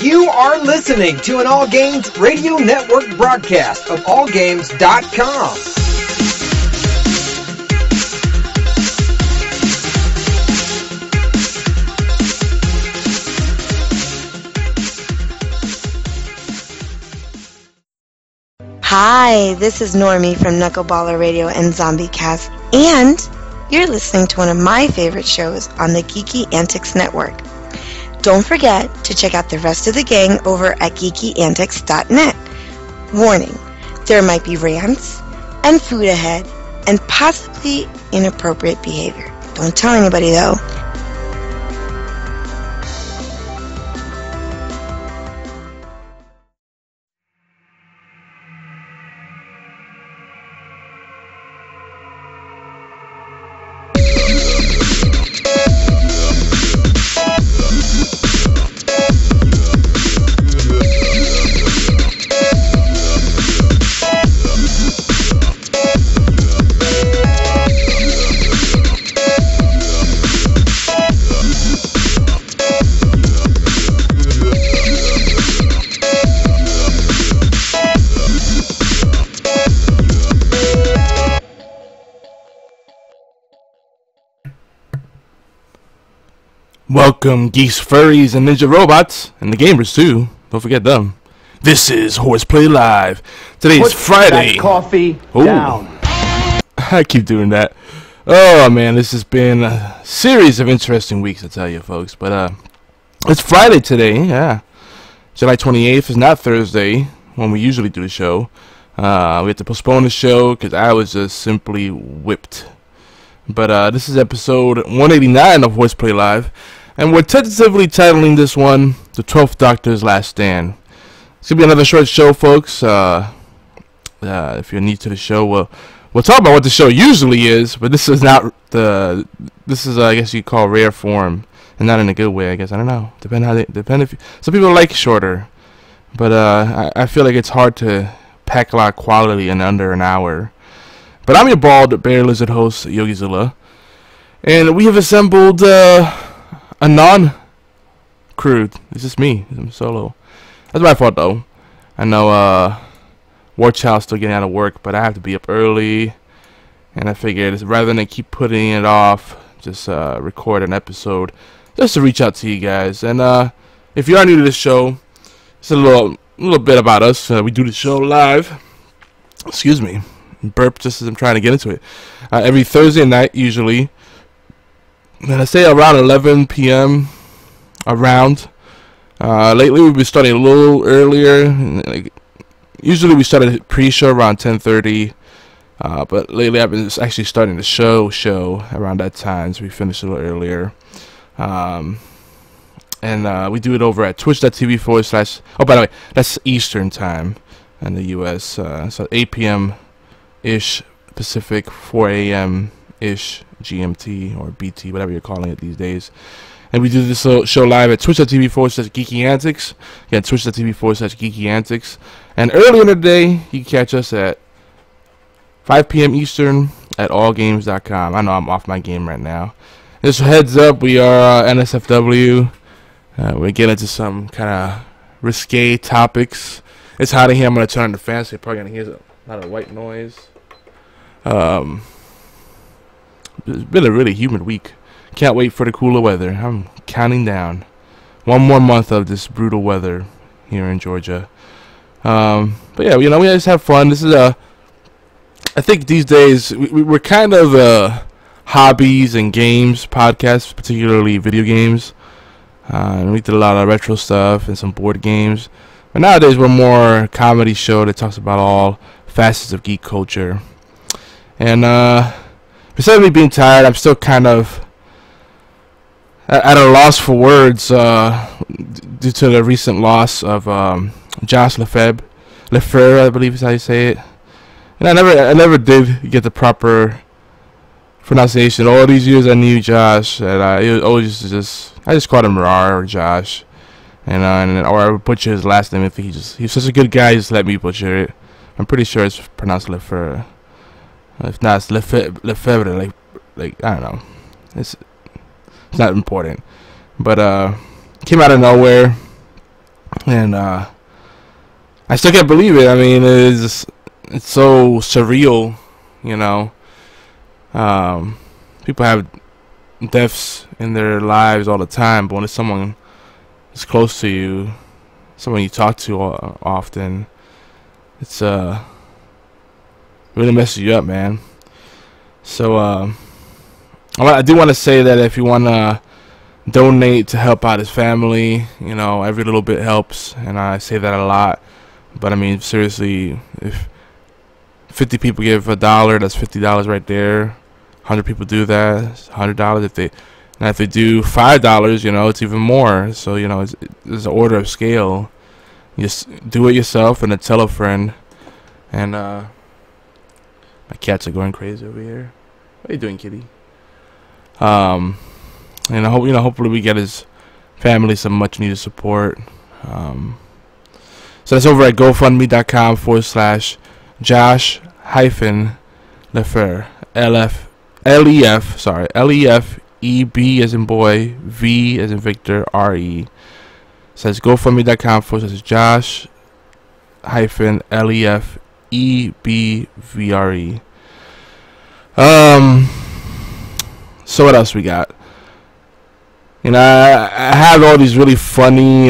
You are listening to an All Games Radio Network broadcast of allgames.com. Hi, this is Normie from Knuckleballer Radio and Zombie Cast, and you're listening to one of my favorite shows on the Geeky Antics Network. Don't forget to check out the rest of the gang over at geekyantics.net. Warning, there might be rants and food ahead and possibly inappropriate behavior. Don't tell anybody though. Welcome, geeks, furries, and ninja robots, and the gamers too. Don't forget them. This is HorsePLAY Live. Today's Friday. That coffee down. I keep doing that. Oh man, this has been a series of interesting weeks, I tell you, folks. But it's Friday today. Yeah, July 28th is not Thursday when we usually do the show. We had to postpone the show because I was just simply whipped. But this is episode 189 of HorsePLAY Live. And we're tentatively titling this one, The 12th Doctor's Last Stand. It's going to be another short show, folks. If you're new to the show, we'll talk about what the show usually is, but this is not this is, I guess you call rare form, and not in a good way, I guess. I don't know. Depend if some people like shorter, but I feel like it's hard to pack a lot of quality in under an hour. But I'm your bald bear lizard host, Yogizilla, and we have assembled a non-crew. It's just me. I'm solo. That's my fault, though. I know Warchild's still getting out of work, but I have to be up early, and I figured rather than keep putting it off, just record an episode just to reach out to you guys. And if you are new to the show, it's a little bit about us. We do the show live. Excuse me. Burp just as I'm trying to get into it. Every Thursday night, usually. And I say around 11 p.m. around. Lately, we've been starting a little earlier. Usually, we started pre-show around 10:30. But lately, I've been actually starting the show around that time, so we finish a little earlier. And we do it over at twitch.tv/. Oh, by the way, that's Eastern time in the U.S. So 8 p.m. ish Pacific, 4 a.m. ish GMT or BT, whatever you're calling it these days. And we do this show live at twitch.tv/geekyantics. Again, twitch.tv/geekyantics. And earlier in the day, you can catch us at 5 p.m. Eastern at allgames.com. I know I'm off my game right now. Just heads up, we are NSFW. We're getting into some kind of risque topics. It's hot in here. I'm going to turn on the fan, so you're probably going to hear a lot of white noise. It's been a really humid week. Can't wait for the cooler weather. I'm counting down one more month of this brutal weather here in Georgia. But yeah, we just have fun. This is I think these days we're kind of a hobbies and games podcast, particularly video games. And we did a lot of retro stuff and some board games. But nowadays we're more a comedy show that talks about all facets of geek culture. And besides me being tired, I'm still kind of at a loss for words due to the recent loss of Josh Lefebvre, I believe is how you say it. And I never did get the proper pronunciation. All these years I knew Josh, and I always I just called him Rar or Josh, and or I would butcher his last name if he's such a good guy. He just let me butcher it. I'm pretty sure it's pronounced Lefebvre. If not, it's Lefebvre. Like I don't know. It's not important. But came out of nowhere. and I still can't believe it. I mean, it's so surreal, you know. People have deaths in their lives all the time, but when it's someone that's close to you, someone you talk to often, it's really messes you up, man. So I do want to say that if you want to donate to help out his family, you know, every little bit helps, and I say that a lot. But I mean, seriously, if 50 people give $1, that's $50 right there. 100 people do that, it's $100. If they do $5, you know, it's even more. So, you know, there's an order of scale. You just do it yourself and then tell a friend. And my cats are going crazy over here. What are you doing, kitty? And I hope, you know, hopefully we get his family some much needed support. So that's over at GoFundMe.com/Josh-Lefer, LEF, as in boy, V as in Victor, RE. So that's GoFundMe.com/Josh-LEFEBVRE. So what else we got? You know, I have all these really funny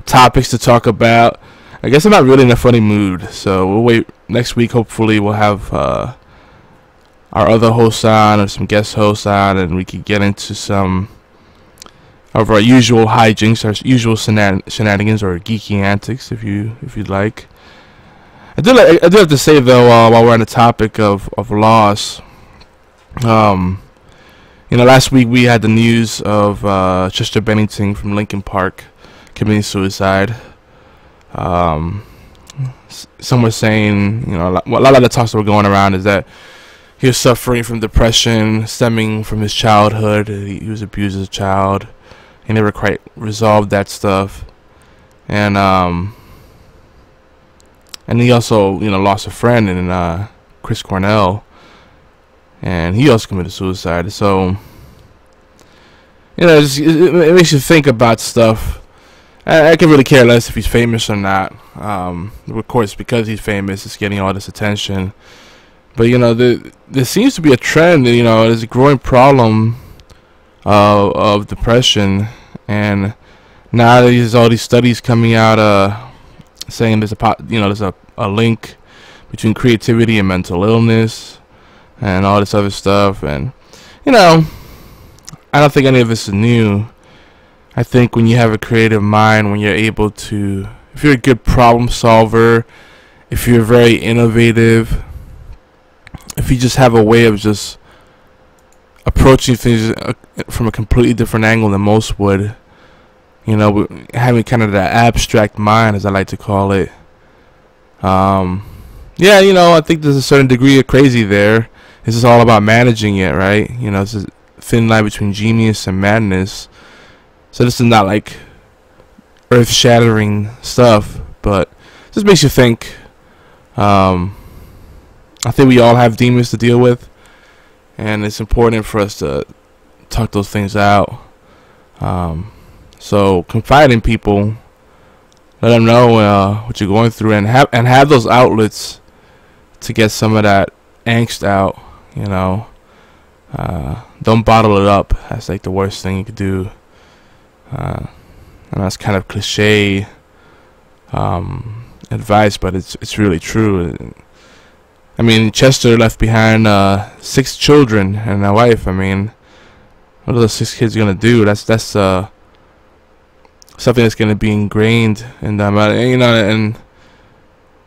topics to talk about. I guess I'm not really in a funny mood, so we'll wait. Next week, hopefully, we'll have our other hosts on, or some guest hosts on, and we can get into some of our usual hijinks, our usual shenanigans, or geeky antics, if you'd like. I do have to say though, while we're on the topic of loss, you know, last week we had the news of Chester Bennington from Lincoln Park committing suicide. Some were saying, you know, a lot of the talks that were going around is that he was suffering from depression stemming from his childhood. He was abused as a child. He never quite resolved that stuff, and he also, you know, lost a friend in Chris Cornell, and he also committed suicide. So, you know, it makes you think about stuff. I can really care less if he's famous or not. Of course, because he's famous, it's getting all this attention. But, you know, there seems to be a trend. You know, there's a growing problem of depression, and now there's all these studies coming out saying there's a link between creativity and mental illness and all this other stuff. And, you know, I don't think any of this is new. I think when you have a creative mind, when you're able to, if you're a good problem solver, if you're very innovative, if you just have a way of just approaching things from a completely different angle than most would, you know, having kind of that abstract mind, as I like to call it. Yeah, you know, I think there's a certain degree of crazy there. It's just all about managing it, right? You know, it's a thin line between genius and madness. So this is not like earth-shattering stuff, but it just makes you think. I think we all have demons to deal with, and it's important for us to talk those things out. So confide in people, let them know what you're going through, and have those outlets to get some of that angst out. You know, don't bottle it up. That's like the worst thing you could do. And that's kind of cliche advice, but it's really true. I mean, Chester left behind 6 children and a wife. I mean, what are those 6 kids gonna do? That's something that's gonna be ingrained in them. You know, and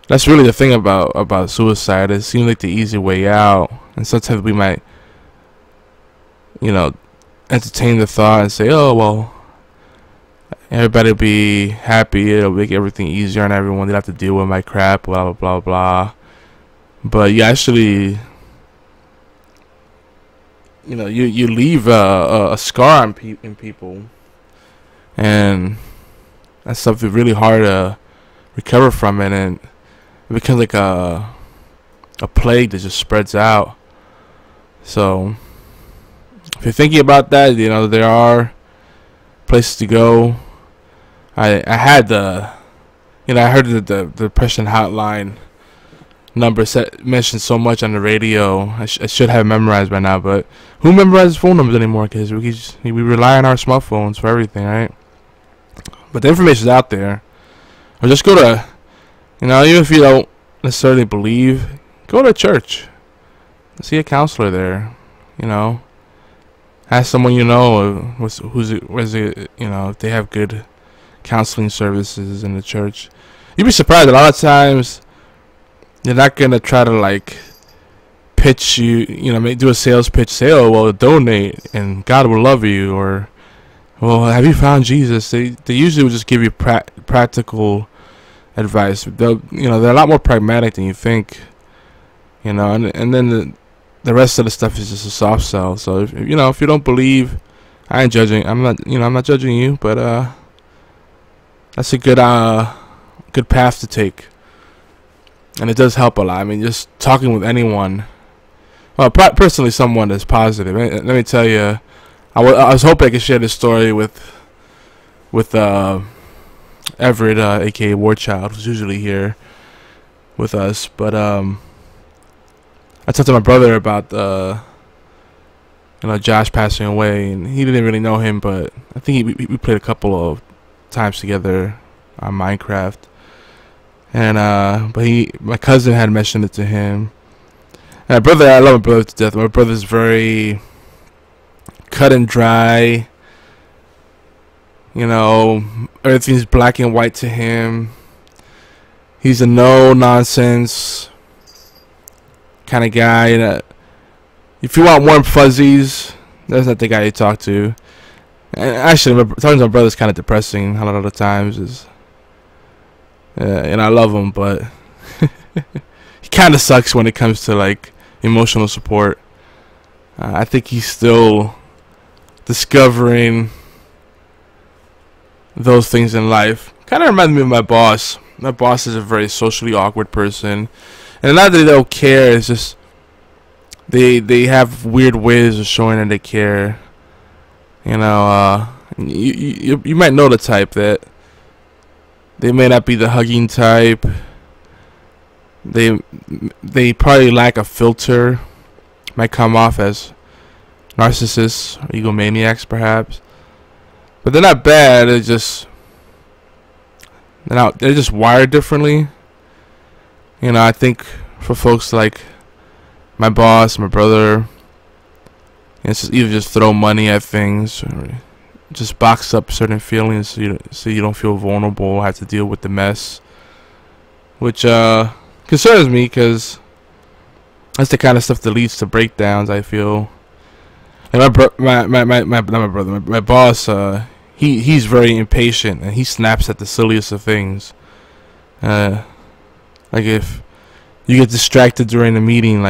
that's really the thing about suicide. It seems like the easy way out, and sometimes we might, you know, entertain the thought and say, "Oh well, everybody will be happy. It'll make everything easier on everyone. They don't have to deal with my crap." Blah blah blah blah. But you actually, you know, you leave a scar in people, and that's something really hard to recover from it, and it becomes like a plague that just spreads out. So if you're thinking about that, you know, there are places to go. I had the, I heard the depression hotline number mentioned so much on the radio. I should have memorized by now, but who memorizes phone numbers anymore? Because we rely on our smartphones for everything, right? But the information's out there. Or just go to, even if you don't necessarily believe, go to church. See a counselor there, Ask someone if they have good counseling services in the church. You'd be surprised. A lot of times, they're not gonna try to pitch you, do a sales pitch. Say, oh, well, donate and God will love you, or, well, have you found Jesus? They usually will just give you practical advice. They're a lot more pragmatic than you think, and then the rest of the stuff is just a soft sell. So if you don't believe, I ain't judging. I'm not judging you, but that's a good path to take. And it does help a lot. I mean, just talking with anyone, well, personally, someone that's positive. Let me tell you, I was hoping I could share this story with Everett, aka Warchild, who's usually here with us. But I talked to my brother about Josh passing away, and he didn't really know him, but I think we played a couple of times together on Minecraft. And but my cousin had mentioned it to him. And my brother, I love my brother to death. My brother's very cut and dry. Everything's black and white to him. He's a no nonsense kind of guy. If you want warm fuzzies, that's not the guy you talk to. And actually, talking to my brother's kind of depressing a lot of the times. And I love him, but he kind of sucks when it comes to emotional support. I think he's still discovering those things in life. Kind of reminds me of my boss. My boss is a very socially awkward person, and not that they don't care. It's just they have weird ways of showing that they care. You might know the type that. They may not be the hugging type. They probably lack a filter. Might come off as narcissists or egomaniacs, perhaps. But they're not bad. They're just wired differently. I think for folks like my boss, my brother, it's just either just throw money at things, or just box up certain feelings so you don't feel vulnerable, have to deal with the mess, which concerns me, because that's the kind of stuff that leads to breakdowns, I feel. And my boss, he's very impatient, and he snaps at the silliest of things. If you get distracted during the meeting,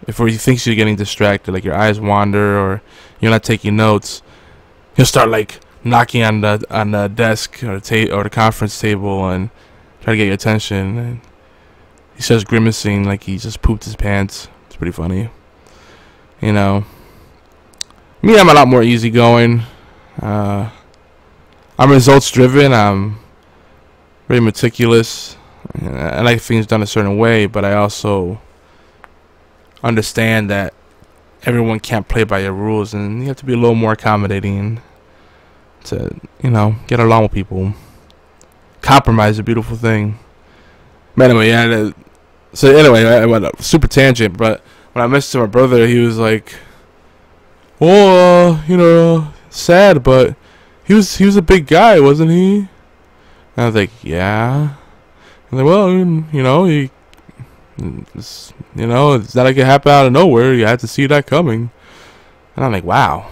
if he thinks you're getting distracted, your eyes wander or you're not taking notes, he'll start knocking on the desk or the conference table and try to get your attention. And he starts grimacing like he just pooped his pants. It's pretty funny. Me, I'm a lot more easygoing. I'm results driven. I'm very meticulous. I like things done a certain way, but I also understand that everyone can't play by your rules, and you have to be a little more accommodating to, get along with people. Compromise is a beautiful thing. But anyway, I went up super tangent, but when I mentioned to my brother, he was like, "Oh, sad, but he was a big guy, wasn't he?" And I was like, "Yeah." I'm like, "Well, it's not like it happened out of nowhere. You had to see that coming." And I'm like, "Wow."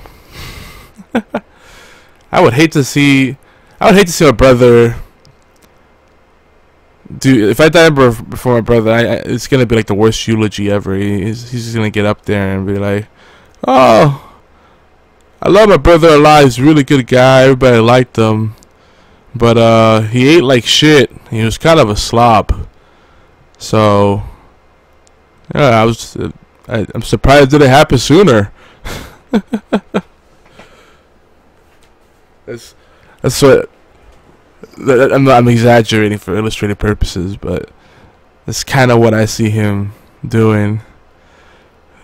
I would hate to see my brother do. If I die before my brother, it's gonna be the worst eulogy ever. He's just gonna get up there and be like, "Oh, I love my brother alive. He's a really good guy. Everybody liked him, but he ate like shit. He was kind of a slob. So yeah, I'm surprised that it happened sooner." That's I'm exaggerating for illustrative purposes, but that's kind of what I see him doing.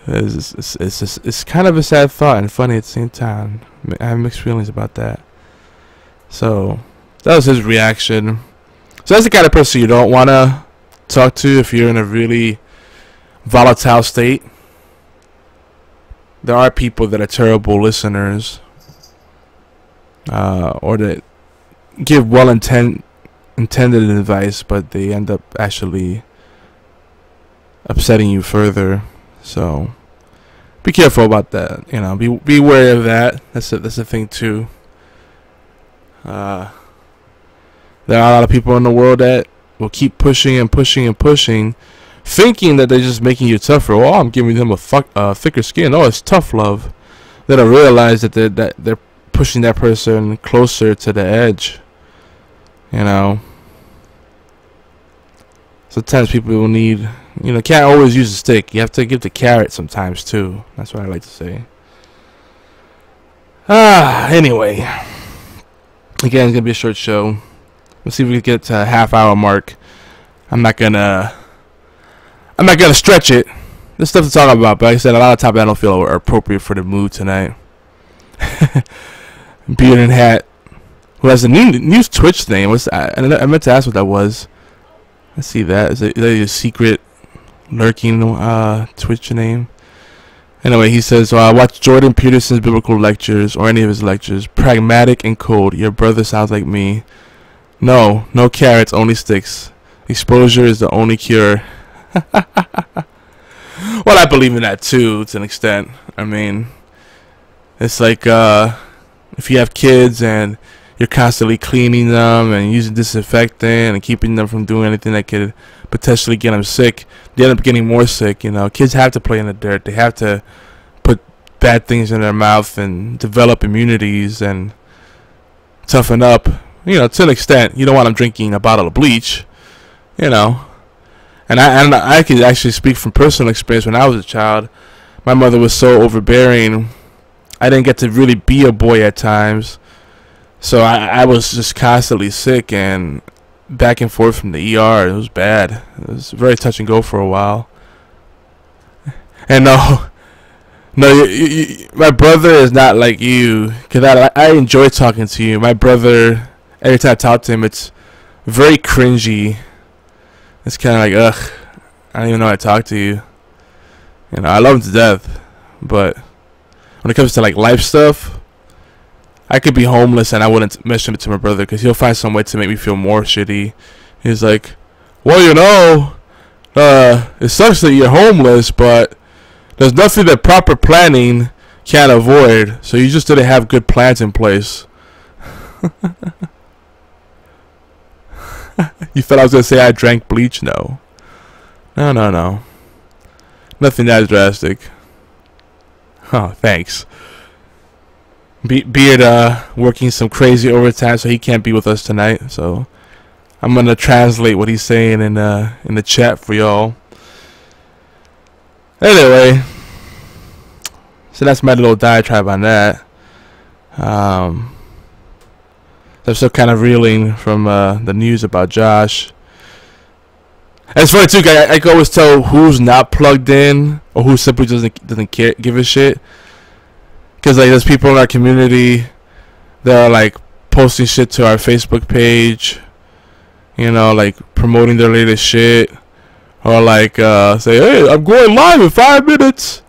It's kind of a sad thought and funny at the same time. I have mixed feelings about that. So that was his reaction. So that's the kind of person you don't want to talk to if you're in a really volatile state. There are people that are terrible listeners, or that give intended advice, but they end up actually upsetting you further. So be careful about that. You know, be wary of that. That's a thing too. There are a lot of people in the world that will keep pushing and pushing and pushing, thinking that they're just making you tougher. Oh, I'm giving them a thicker skin. Oh, it's tough love. Then I realize that they're pushing that person closer to the edge. You know. Sometimes people will need, can't always use a stick. You have to give the carrot sometimes too. That's what I like to say. Anyway. Again, it's gonna be a short show. Let's see if we can get to a half-hour mark. I'm not gonna stretch it. There's stuff to talk about, but like I said, a lot of topics I don't feel are appropriate for the mood tonight. Beard and Hat, who has a new Twitch name. I meant to ask what that was. Let's see that. Is that a secret lurking Twitch name? Anyway, he says, watch Jordan Peterson's biblical lectures or any of his lectures. Pragmatic and cold. Your brother sounds like me. No carrots, only sticks. Exposure is the only cure. Well, I believe in that too, to an extent. I mean, it's like if you have kids and you're constantly cleaning them and using disinfectant and keeping them from doing anything that could potentially get them sick, they end up getting more sick. Kids have to play in the dirt. They have to put bad things in their mouth and develop immunities and toughen up. To an extent, you don't want them drinking a bottle of bleach. And I can actually speak from personal experience. When I was a child, my mother was so overbearing. I didn't get to really be a boy at times. So I was just constantly sick and back and forth from the ER. It was bad. It was very touch and go for a while. And no, my brother is not like you. Because I enjoy talking to you. My brother, every time I talk to him, it's very cringy. It's kind of like, ugh, I don't even know how to talk to you. I love him to death. But when it comes to like life stuff, I could be homeless and I wouldn't mention it to my brother because he'll find some way to make me feel more shitty. He's like, well, it sucks that you're homeless, but there's nothing that proper planning can't avoid. So you just didn't have good plans in place. You thought I was going to say I drank bleach? No. No. Nothing that drastic. Oh, thanks. Beard working some crazy overtime, so he can't be with us tonight. So I'm gonna translate what he's saying in the chat for y'all. Anyway, so that's my little diatribe on that. I'm still kind of reeling from the news about Josh. And it's funny too, I can always tell who's not plugged in or who simply doesn't care, give a shit. Because like there's people in our community that are like posting shit to our Facebook page, like promoting their latest shit, or like say, hey, I'm going live in 5 minutes,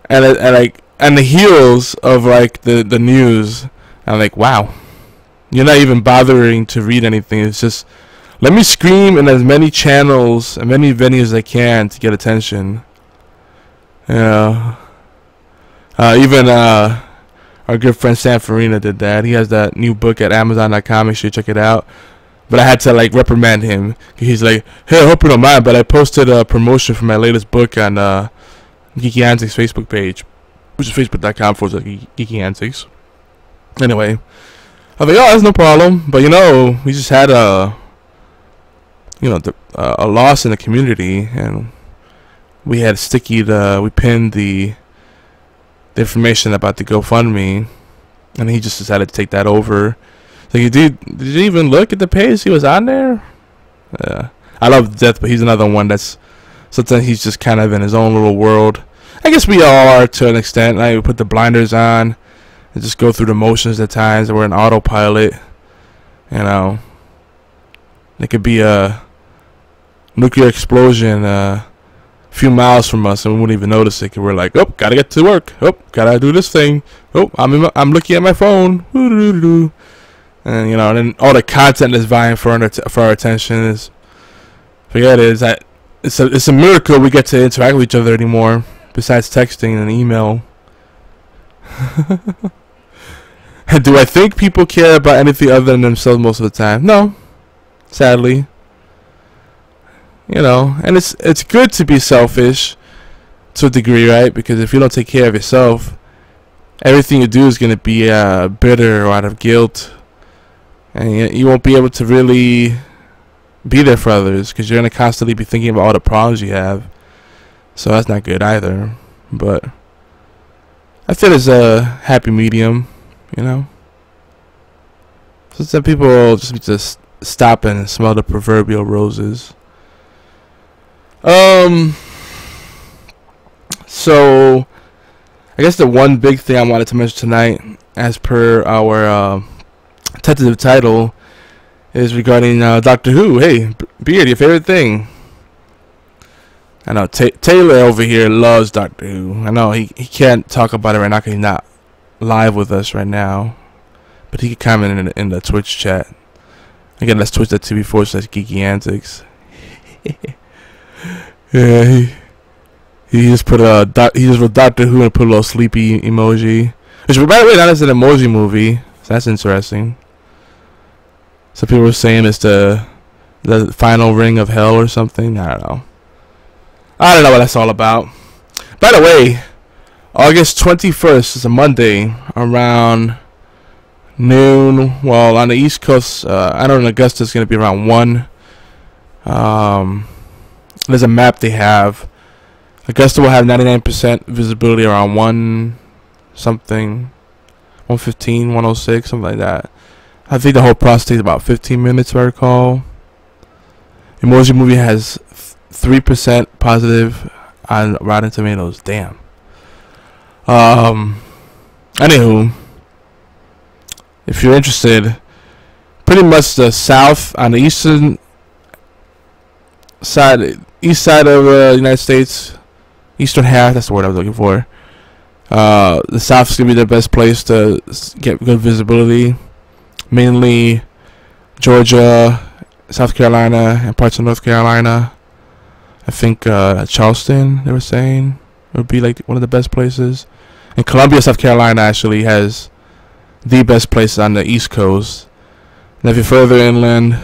and the heels of like the news. I'm like, wow, you're not even bothering to read anything. It's just let me scream in as many channels and many venues as I can to get attention. Even our good friend Sam Farina did that. He has that new book at Amazon.com. Make sure you check it out. But I had to like reprimand him. He's like, hey, I hope you don't mind, but I posted a promotion for my latest book on Geeky Antics Facebook page, which is facebook.com/Geeky Antics. Anyway, I was like, oh, that's no problem. But we just had a loss in the community, and we had we pinned the information about the GoFundMe, and he just decided to take that over. Like, did you even look at the page? He was on there. I love Death, but he's another one that's sometimes he's just kind of in his own little world. I guess we all are to an extent. Like, we put the blinders on and just go through the motions at times. We're in autopilot. You know, it could be a nuclear explosion a few miles from us, and we wouldn't even notice it. 'Cause we're like, oh, gotta get to work. Oh, gotta do this thing. Oh, I'm looking at my phone. And you know, and then all the content is vying for our attention. Is forget it. Is that it's a miracle we get to interact with each other anymore, besides texting and email. And do I think people care about anything other than themselves most of the time? No, sadly. You know, and it's good to be selfish to a degree, right? Because if you don't take care of yourself, everything you do is going to be bitter or out of guilt, and you won't be able to really be there for others because you're going to constantly be thinking about all the problems you have. So that's not good either. But I feel there's a happy medium, you know. So some people just need to stop and smell the proverbial roses. So I guess the one big thing I wanted to mention tonight, as per our tentative title, is regarding Doctor Who. Hey, Beard, your favorite thing? I know Taylor over here loves Doctor Who. I know he can't talk about it right now because he's not live with us right now, but he can comment in the Twitch chat. Again, that's twitch.tv/geeky antics. Yeah, he just put he just wrote Doctor Who and put a little sleepy emoji. Which, by the way, that is an emoji movie, so that's interesting. Some people were saying it's the final ring of hell or something. I don't know what that's all about. By the way, August 21st is a Monday around noon. Well, on the East Coast, I know in Augusta it's going to be around 1. There's a map they have. Augusta will have 99% visibility around 1 something, 115, 106, something like that. I think the whole process takes about 15 minutes, if I recall. Emoji Movie has 3% positive on Rotten Tomatoes. Damn. Anywho, if you're interested, pretty much the south on the east side of the United States, eastern half, that's the word I was looking for. The south is going to be the best place to get good visibility. Mainly Georgia, South Carolina, and parts of North Carolina. I think Charleston, they were saying, would be like one of the best places. And Columbia, South Carolina actually has the best place on the East Coast. And if you're further inland,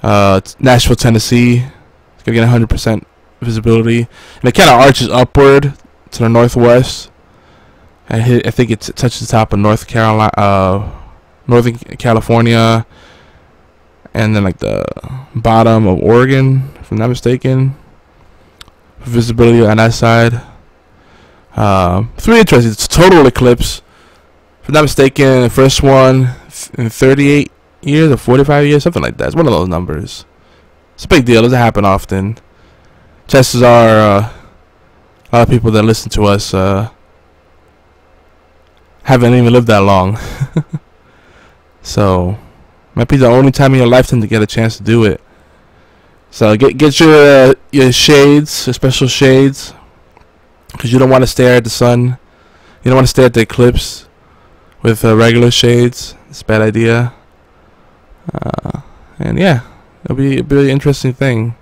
Nashville, Tennessee, it's going to get 100% visibility. And it kind of arches upward to the northwest. I think it touches the top of Northern California, and then like the bottom of Oregon, if I'm not mistaken. Visibility on that side. It's really interesting. It's a total eclipse. If I'm not mistaken, the first one in 38 years or 45 years, something like that. It's one of those numbers. It's a big deal. It doesn't happen often. Chances are a lot of people that listen to us haven't even lived that long. So might be the only time in your lifetime to get a chance to do it. So get your shades, your special shades, because you don't want to stare at the sun. You don't want to stare at the eclipse with regular shades. It's a bad idea. And yeah, it'll be a really interesting thing.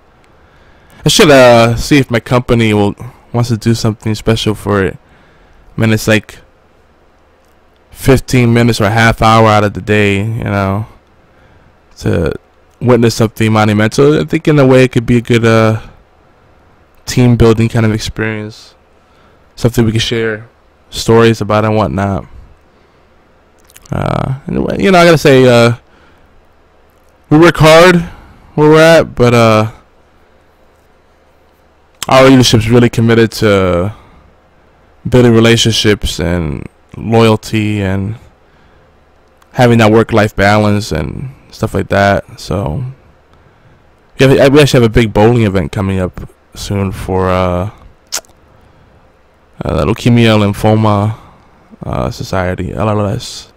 I should see if my company wants to do something special for it. I mean, it's like 15 minutes or a half hour out of the day, you know, to witness something monumental. I think in a way it could be a good team building kind of experience. Something we could share stories about and whatnot. Anyway, you know, I gotta say, we work hard where we're at, but our leadership's really committed to building relationships and loyalty and having that work-life balance and stuff like that. So we actually have a big bowling event coming up soon for the Leukemia Lymphoma Society, LLS.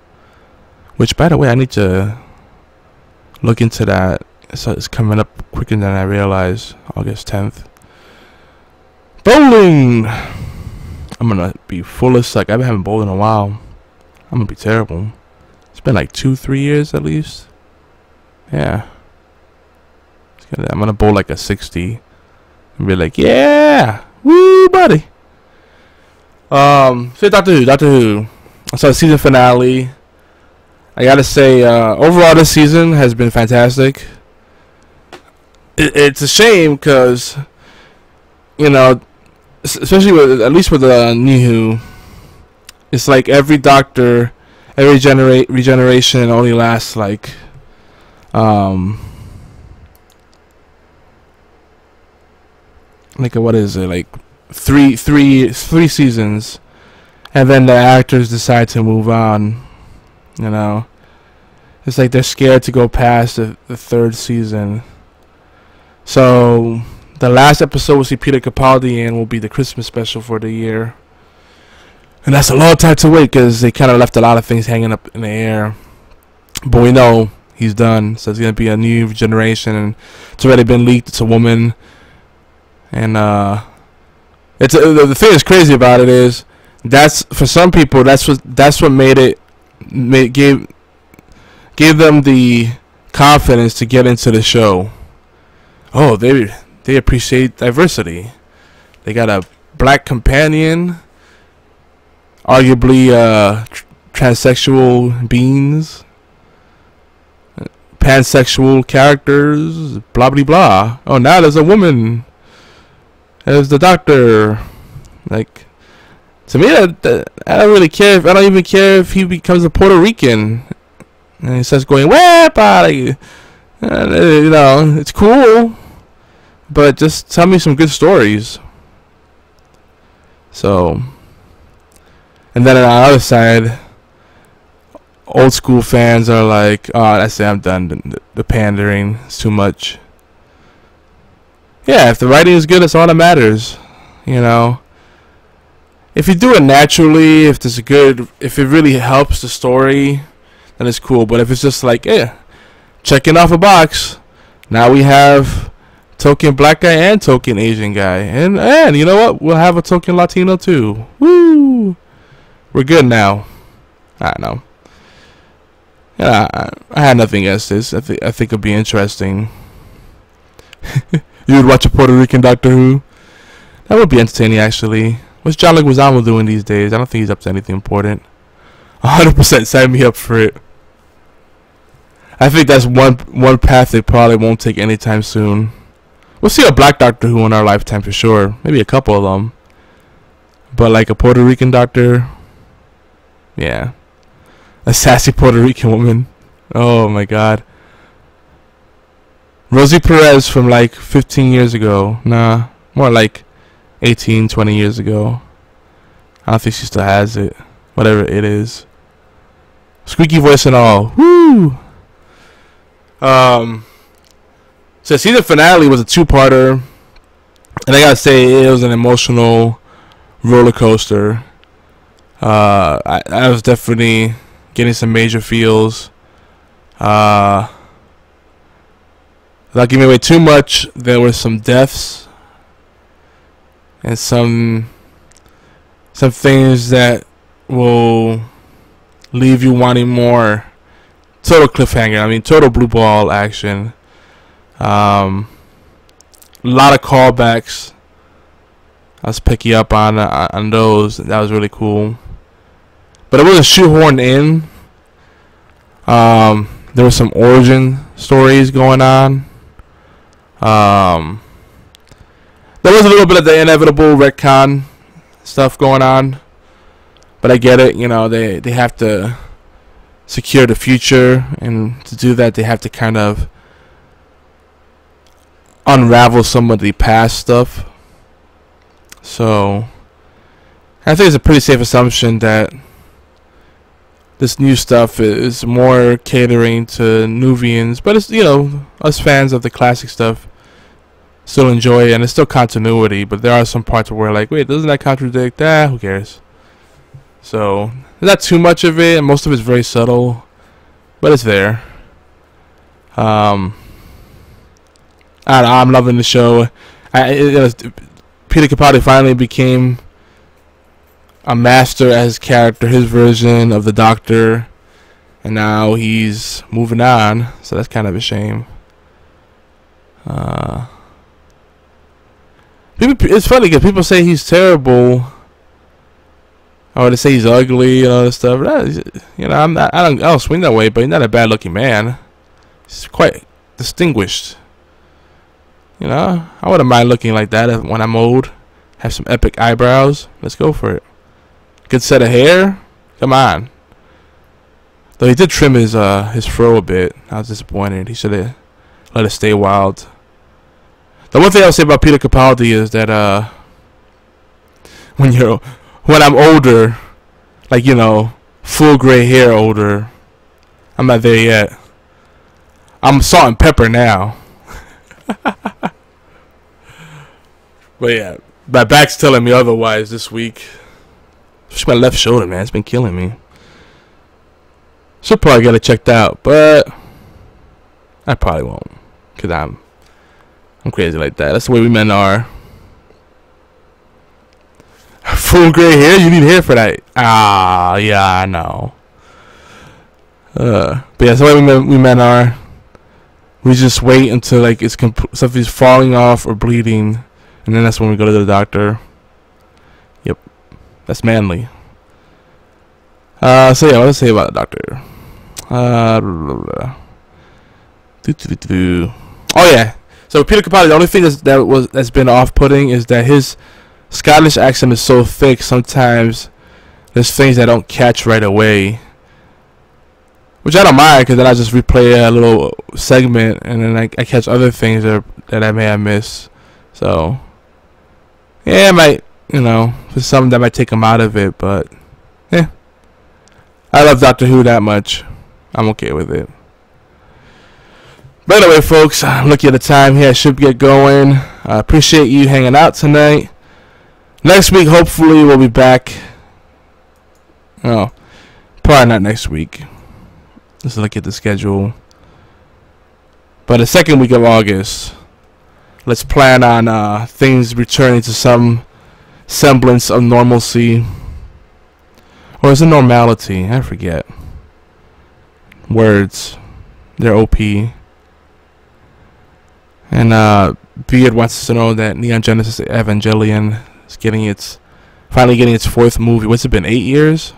Which, by the way, I need to look into that. So it's coming up quicker than I realized. August 10th. Bowling! I'm gonna be full of suck. I haven't bowled in a while. I'm gonna be terrible. It's been like 2-3 years at least. Yeah. I'm gonna bowl like a 60 and be like, yeah, woo, buddy. So Doctor Who. I saw the season finale. I gotta say, overall this season has been fantastic. It's a shame because, you know, especially with, at least with the New Who, it's like every Doctor, every regeneration only lasts like, what is it, like three seasons, and then the actors decide to move on. You know, it's like they're scared to go past the third season. So the last episode we'll see Peter Capaldi in will be the Christmas special for the year, and that's a long time to wait because they kind of left a lot of things hanging up in the air. But we know he's done, so it's gonna be a new generation, and it's already been leaked. It's a woman. And it's the thing that's crazy about it is that's for some people that's what gave them the confidence to get into the show. Oh, they appreciate diversity. They got a black companion, arguably transsexual beings, pansexual characters, blah blah blah. Oh, now there's a woman as the Doctor. Like, to me, I don't really care. I don't even care if he becomes a Puerto Rican and he starts going, "Well, you know, it's cool, but just tell me some good stories." So, and then on the other side, old school fans are like, "Oh, that's it. I'm done. The pandering is too much." Yeah, if the writing is good, that's all that matters. You know, if you do it naturally, if it really helps the story, then it's cool. But if it's just like, yeah, checking off a box, now we have token black guy and token Asian guy, and you know what? We'll have a token Latino too. Woo! We're good now. I don't know. Yeah, I had nothing against this. I think it'll be interesting. You would watch a Puerto Rican Doctor Who? That would be entertaining, actually. What's John Leguizamo doing these days? I don't think he's up to anything important. 100% sign me up for it. I think that's one path they probably won't take anytime soon. We'll see a black Doctor Who in our lifetime for sure. Maybe a couple of them. But like a Puerto Rican Doctor, yeah. A sassy Puerto Rican woman. Oh my god. Rosie Perez from like 15 years ago. Nah, more like 18, 20 years ago. I don't think she still has it. Whatever it is. Squeaky voice and all. Woo! So season finale was a two-parter. And I gotta say, it was an emotional roller coaster. I was definitely getting some major feels. Without giving away too much, there were some deaths and some things that will leave you wanting more. Total cliffhanger. I mean, total blue ball action. A lot of callbacks. I was picky up on those. That was really cool. But it wasn't shoehorned in. There were some origin stories going on. There was a little bit of the inevitable retcon stuff going on, but I get it. You know, they have to secure the future, and to do that, they have to kind of unravel some of the past stuff. So I think it's a pretty safe assumption that this new stuff is more catering to Nuvians, but it's, you know, us fans of the classic stuff still enjoy it, and it's still continuity, but there are some parts where we're like, wait, doesn't that contradict that? Who cares? So there's not too much of it, and most of it's very subtle, but it's there. I'm loving the show. Peter Capaldi finally became a master as his character, his version of the Doctor, and now he's moving on, so that's kind of a shame. It's funny because people say he's terrible, or they say he's ugly and all this stuff. You know, I don't swing that way, but he's not a bad-looking man. He's quite distinguished. You know, I wouldn't mind looking like that when I'm old. Have some epic eyebrows. Let's go for it. Good set of hair. Come on. Though he did trim his fro a bit. I was disappointed. He should have let it stay wild. The one thing I'll say about Peter Capaldi is that when I'm older, like, you know, full gray hair older, I'm not there yet. I'm salt and pepper now. But yeah, my back's telling me otherwise this week. Especially my left shoulder, man. It's been killing me. Should probably get it checked out, but I probably won't, because I'm crazy like that. That's the way we men are. Full gray hair? You need hair for that. Ah, yeah, I know. But yeah, that's the way we men are. We just wait until like something's falling off or bleeding, and then that's when we go to the doctor. Yep, that's manly. So yeah, what to say about the doctor? Oh yeah. So Peter Capaldi, the only thing that's been off-putting is that his Scottish accent is so thick. Sometimes there's things that don't catch right away, which I don't mind, because then I just replay a little segment and then I catch other things that I may have missed. So yeah, it might, you know, there's something that might take him out of it, but yeah, I love Doctor Who that much. I'm okay with it. But anyway, folks, I'm looking at the time here. I should get going. I appreciate you hanging out tonight. Next week, hopefully, we'll be back. Oh, probably not next week. Let's look at the schedule. But the second week of August, let's plan on things returning to some semblance of normalcy. Or is it normality? I forget. Words. They're OP. And Beard wants us to know that Neon Genesis Evangelion is finally getting its 4th movie. What's it been, 8 years?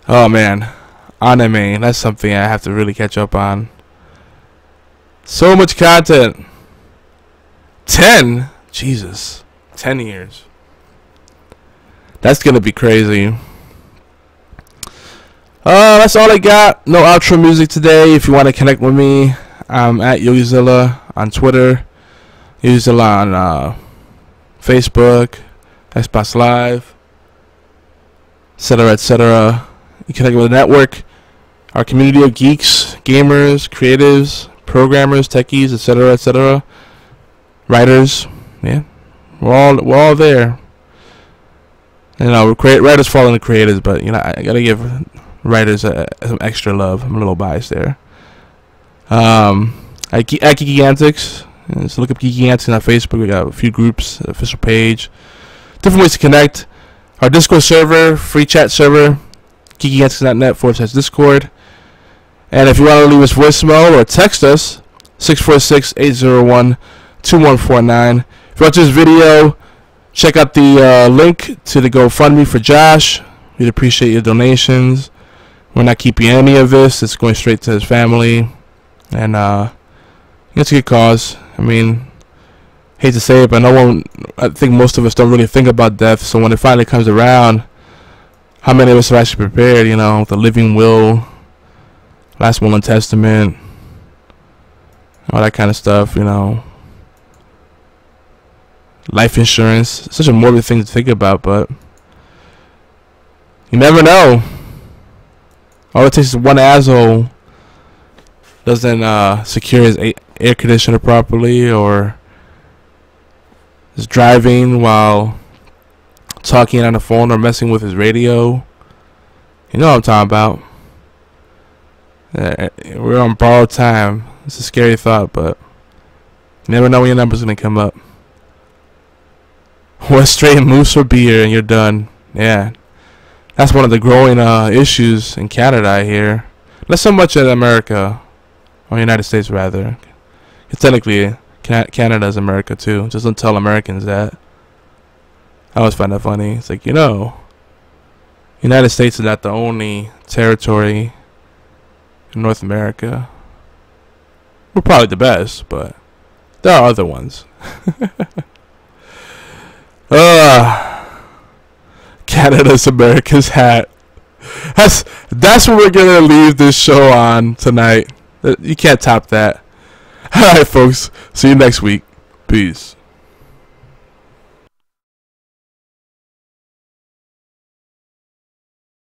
Oh man, anime, that's something I have to really catch up on. So much content. 10? Jesus. 10 years. That's gonna be crazy. That's all I got. No outro music today. If you want to connect with me, I'm at Yogizilla on Twitter, Yogizilla on Facebook, Xbox Live, etc., etc. You connect with the network, our community of geeks, gamers, creatives, programmers, techies, etc., etc., writers. Yeah, we're all there. You know, writers fall into creators, but you know, I gotta give writers some extra love. I'm a little biased there. At Geeky Antics, so look up Geeky Antics on Facebook. We got a few groups, official page, different ways to connect. Our Discord server, free chat server, geekyantics.net/Discord. And if you want to leave us voicemail or text us, 646-801-2149. If you watch this video, check out the link to the GoFundMe for Josh. We'd appreciate your donations. We're not keeping any of this. It's going straight to his family. And it's a good cause. I mean, hate to say it, but I think most of us don't really think about death. So when it finally comes around, how many of us are actually prepared, you know, the living will, last will and testament, all that kind of stuff, you know. Life insurance, such a morbid thing to think about, but You never know. All it takes is one asshole doesn't secure his air conditioner properly, or is driving while talking on the phone or messing with his radio. You know what I'm talking about. We're on borrowed time. It's a scary thought, but you never know when your number's going to come up. One straight moose or beer and you're done. Yeah. That's one of the growing issues in Canada, I hear. Not so much in America, or United States rather. Technically, Canada's America too. Just don't tell Americans that. I always find that funny. It's like, United States is not the only territory in North America. We're probably the best, but there are other ones. Canada's America's hat. That's what we're gonna leave this show on tonight. You can't top that. Alright folks, see you next week. Peace.